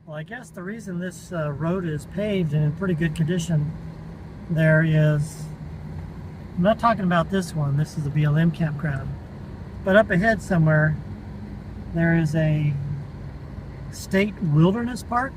Well, I guess the reason this road is paved and in pretty good condition there is, I'm not talking about this one, this is a BLM campground, but up ahead somewhere there is a state wilderness park,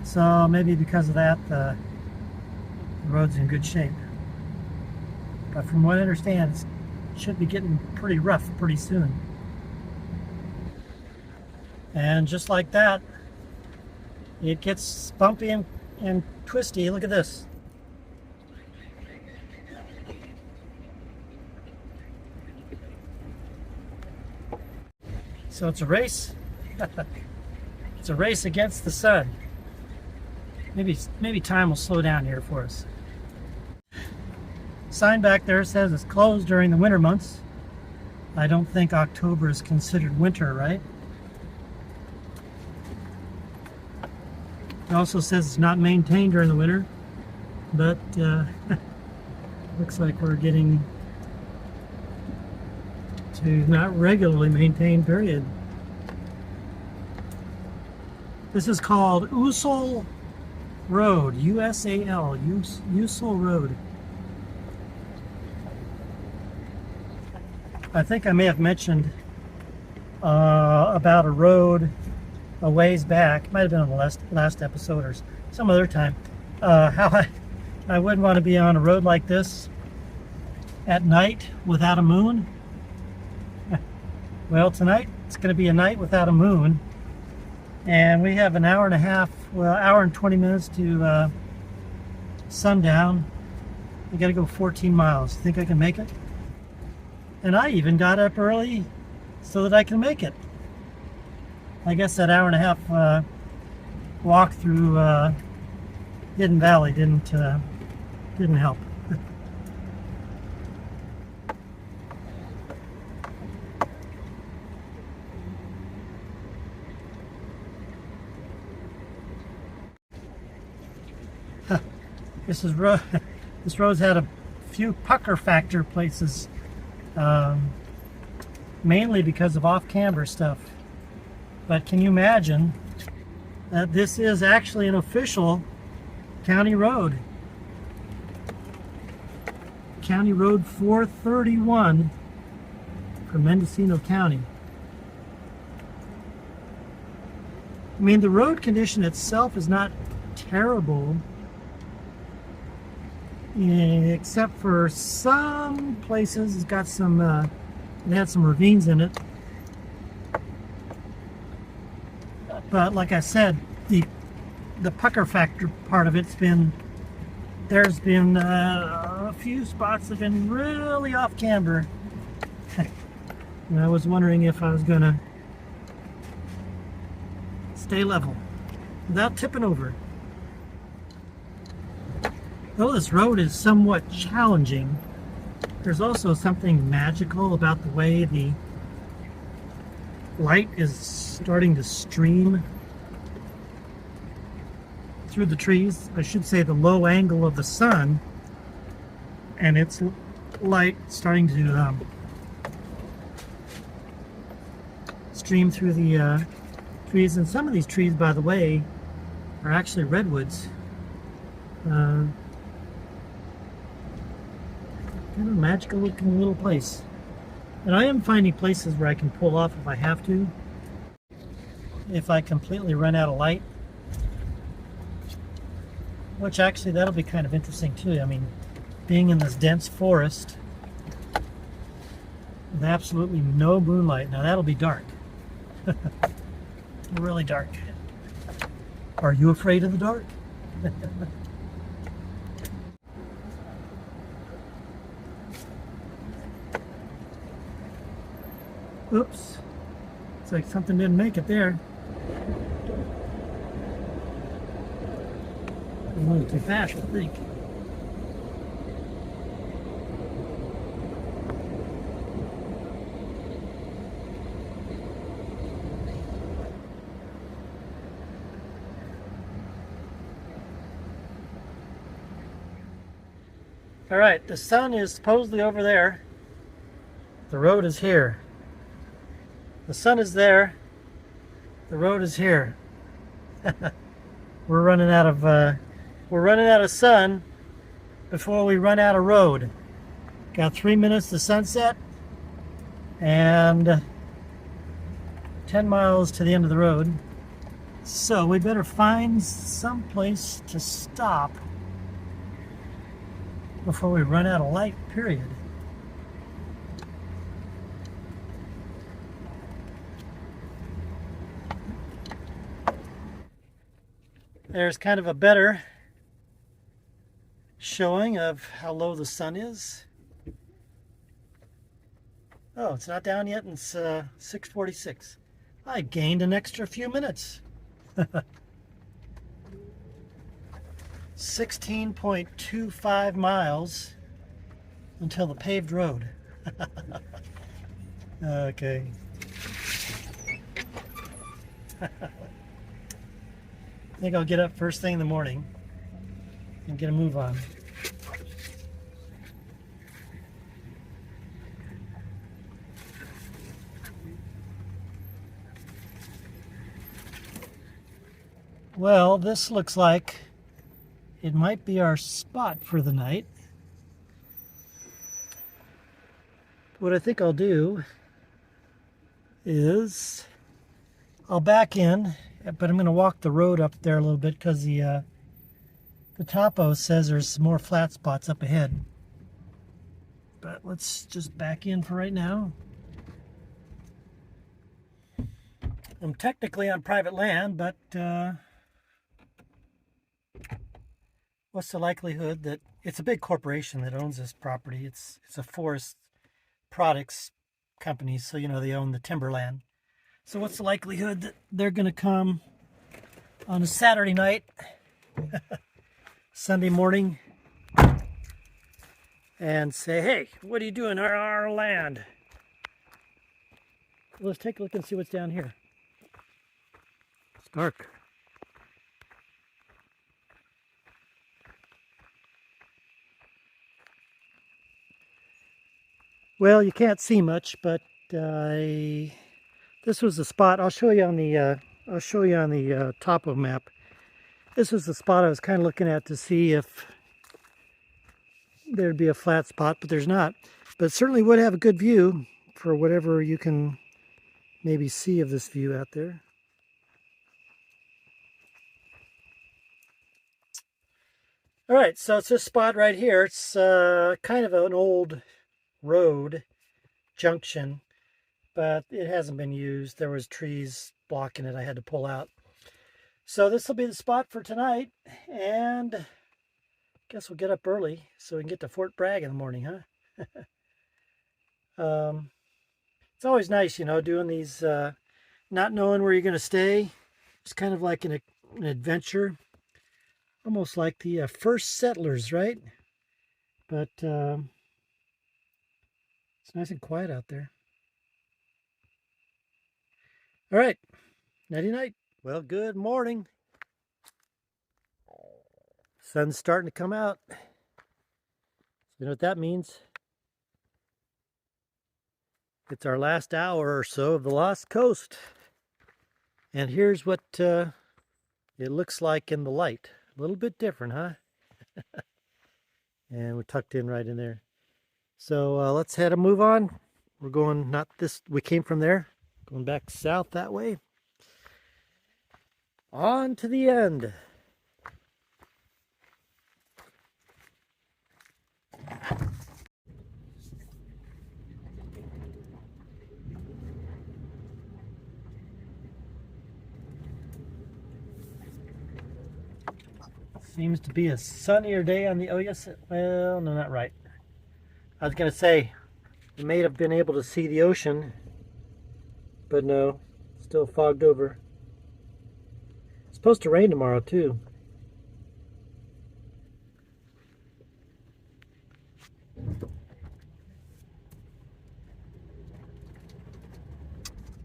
so maybe because of that the road's in good shape. But from what I understand, it should be getting pretty rough pretty soon. And just like that, it gets bumpy and twisty. Look at this. So it's a race. It's a race against the sun. Maybe time will slow down here for us. Sign back there says it's closed during the winter months. I don't think October is considered winter, right? It also says it's not maintained during the winter, but looks like we're getting to not regularly maintained, period. This is called Usal Road, U-S-A-L, Usal Road. I think I may have mentioned about a road a ways back, might have been on the last episode or some other time, how I wouldn't want to be on a road like this at night without a moon. Well, tonight it's going to be a night without a moon, and we have an hour and a half, well, hour and 20 minutes to sundown. We got to go 14 miles. Think I can make it? And I even got up early so that I can make it. I guess that hour and a half walk through Hidden Valley didn't help. This road's had a few pucker factor places, mainly because of off-camber stuff. But can you imagine that this is actually an official county road? County Road 431 from Mendocino County. I mean, the road condition itself is not terrible, except for some places it's got some, it had some ravines in it. But like I said, the pucker factor part of it's been, there's been a few spots that have been really off camber. And I was wondering if I was gonna stay level without tipping over. Though this road is somewhat challenging, there's also something magical about the way the light is starting to stream through the trees. I should say the low angle of the sun, and its light starting to stream through the trees. And some of these trees, by the way, are actually redwoods. Kind of a magical looking little place. And I am finding places where I can pull off if I have to, if I completely run out of light. Which actually, that'll be kind of interesting too. I mean, being in this dense forest with absolutely no moonlight. Now that'll be dark. Really dark. Are you afraid of the dark? Oops. It's like something didn't make it there. I'm a little too fast, I think. All right, the sun is supposedly over there. The road is here. The sun is there. The road is here. We're running out of sun before we run out of road. Got 3 minutes to sunset and 10 miles to the end of the road. So we better find some place to stop before we run out of light, period. There's kind of a better showing of how low the sun is. Oh, it's not down yet, and it's 6:46. I gained an extra few minutes. 16.25 miles until the paved road. Okay. I think I'll get up first thing in the morning and get a move on. Well, this looks like it might be our spot for the night. What I think I'll do is I'll back in, but I'm going to walk the road up there a little bit because the topo says there's some more flat spots up ahead. But let's just back in for right now. I'm technically on private land, but what's the likelihood that it's a big corporation that owns this property? It's a forest products company, so you know they own the timberland. So what's the likelihood that they're going to come on a Saturday night, Sunday morning, and say, "Hey, what are you doing on our land?" Let's take a look and see what's down here. It's dark. Well, you can't see much, but this was the spot. I'll show you on the topo map. This was the spot I was kind of looking at to see if there'd be a flat spot, but there's not. But it certainly would have a good view for whatever you can maybe see of this view out there. All right, so it's this spot right here. It's kind of an old road junction, but it hasn't been used. There was trees blocking it. I had to pull out. So this will be the spot for tonight, and I guess we'll get up early so we can get to Fort Bragg in the morning, huh? It's always nice, you know, doing these, not knowing where you're going to stay. It's kind of like an adventure, almost like the first settlers, right? But it's nice and quiet out there. All right, nighty night. Well, good morning. Sun's starting to come out. You know what that means? It's our last hour or so of the Lost Coast. And here's what it looks like in the light. A little bit different, huh? And we're tucked in right in there. So let's head a move on. We're going, not this, we came from there, going back south that way. On to the end. Seems to be a sunnier day on the, oh yes, well, no, not right. I was going to say, we may have been able to see the ocean, but no, still fogged over. It's supposed to rain tomorrow too.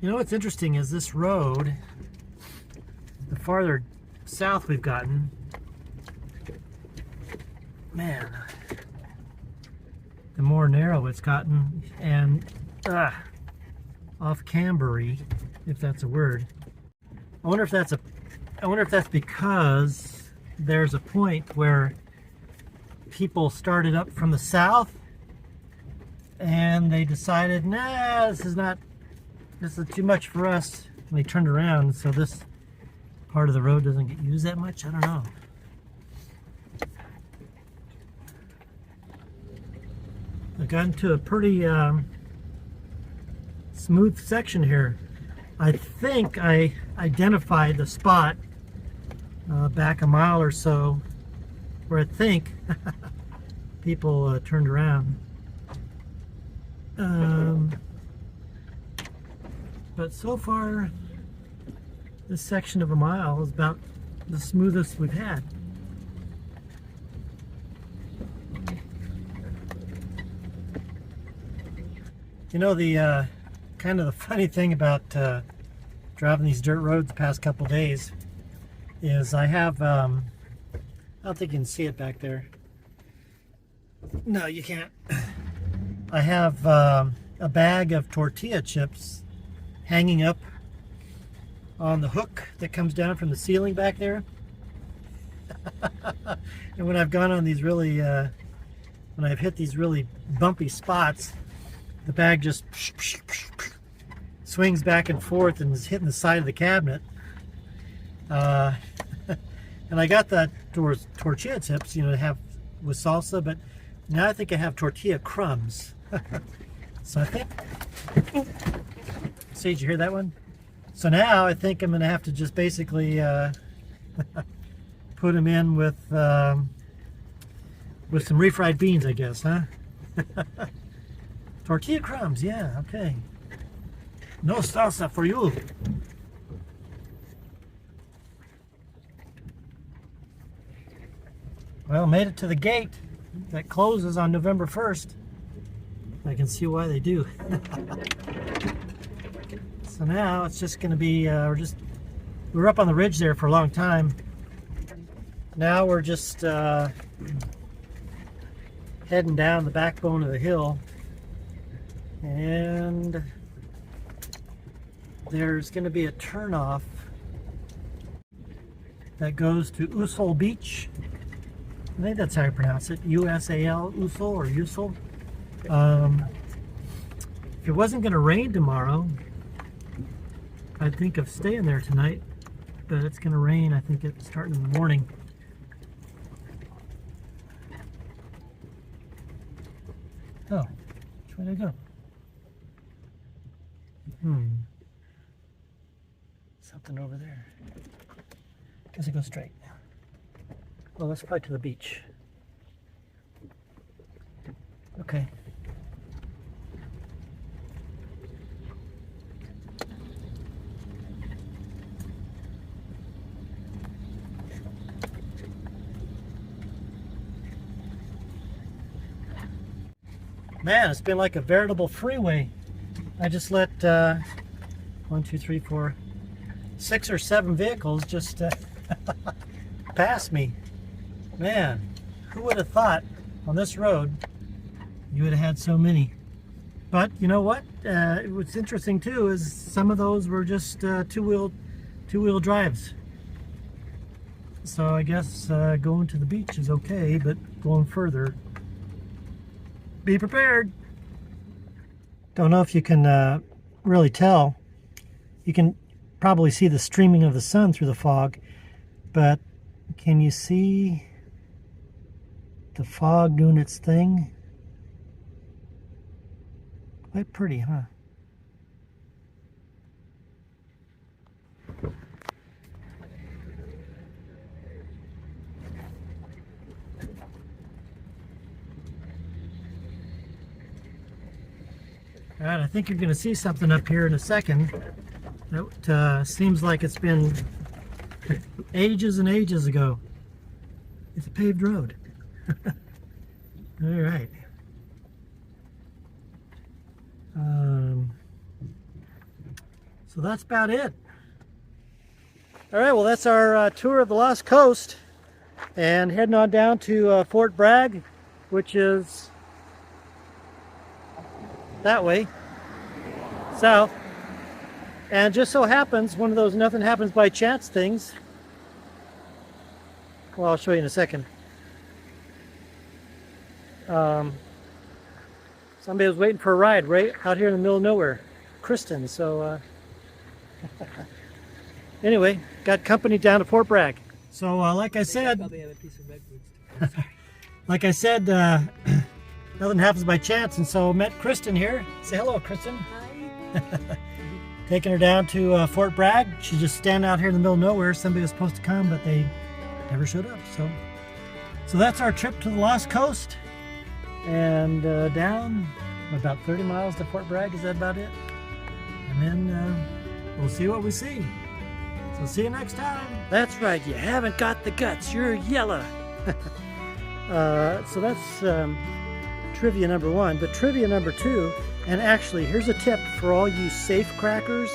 You know what's interesting is this road, the farther south we've gotten, man, the more narrow it's gotten, and off Cambury, if that's a word. I wonder if that's a I wonder if that's because there's a point where people started up from the south and they decided, nah, this is too much for us. And they turned around, so this part of the road doesn't get used that much. I don't know. I've gotten to a pretty smooth section here. I think I identified the spot back a mile or so where I think people turned around. But so far, this section of a mile is about the smoothest we've had. You know, the kind of the funny thing about driving these dirt roads the past couple days is I have, I don't think you can see it back there. No, you can't. I have a bag of tortilla chips hanging up on the hook that comes down from the ceiling back there. And when I've gone on these really, when I've hit these really bumpy spots, the bag just swings back and forth and is hitting the side of the cabinet. And I got that tortilla chips, you know, to have with salsa, but now I think I have tortilla crumbs. So I think, see, did you hear that one? So now I think I'm going to have to just basically put them in with some refried beans, I guess, huh? Tortilla crumbs, yeah, okay. No salsa for you. Well, made it to the gate that closes on November 1st. I can see why they do. So now it's just going to be, we were up on the ridge there for a long time. Now we're just heading down the backbone of the hill. And there's going to be a turnoff that goes to Usal Beach. I think that's how you pronounce it. U-S-A-L, Usal or Usal. If it wasn't going to rain tomorrow, I'd think of staying there tonight. But it's going to rain, I think it's starting in the morning. Oh, which way did I go? Something over there. Guess I go straight. Well, let's fly to the beach. Okay. Man, it's been like a veritable freeway. I just let 1, 2, 3, 4, 6 or 7 vehicles just pass me. Man, who would have thought on this road you would have had so many? But you know what? What's interesting too is some of those were just two-wheel drives. So I guess going to the beach is okay, but going further, be prepared. Don't know if you can really tell. You can probably see the streaming of the sun through the fog, but can you see the fog doing its thing? Quite pretty, huh? All right, I think you're going to see something up here in a second. That seems like it's been ages and ages ago. It's a paved road. All right. So that's about it. All right, well, that's our tour of the Lost Coast, and heading on down to Fort Bragg, which is that way, south. And just so happens, one of those nothing happens by chance things, Well, I'll show you in a second. Somebody was waiting for a ride right out here in the middle of nowhere. Kristen, so anyway, got company down to Fort Bragg. So like I said, like I said, nothing happens by chance, and so met Kristen here. Say hello, Kristen. Hi. Taking her down to Fort Bragg. She's just standing out here in the middle of nowhere. Somebody was supposed to come, but they never showed up. So that's our trip to the Lost Coast, and down about 30 miles to Fort Bragg. Is that about it? And then we'll see what we see. So see you next time. That's right. You haven't got the guts. You're yellow. So that's trivia number 1. But trivia number 2, and actually here's a tip for all you safe crackers.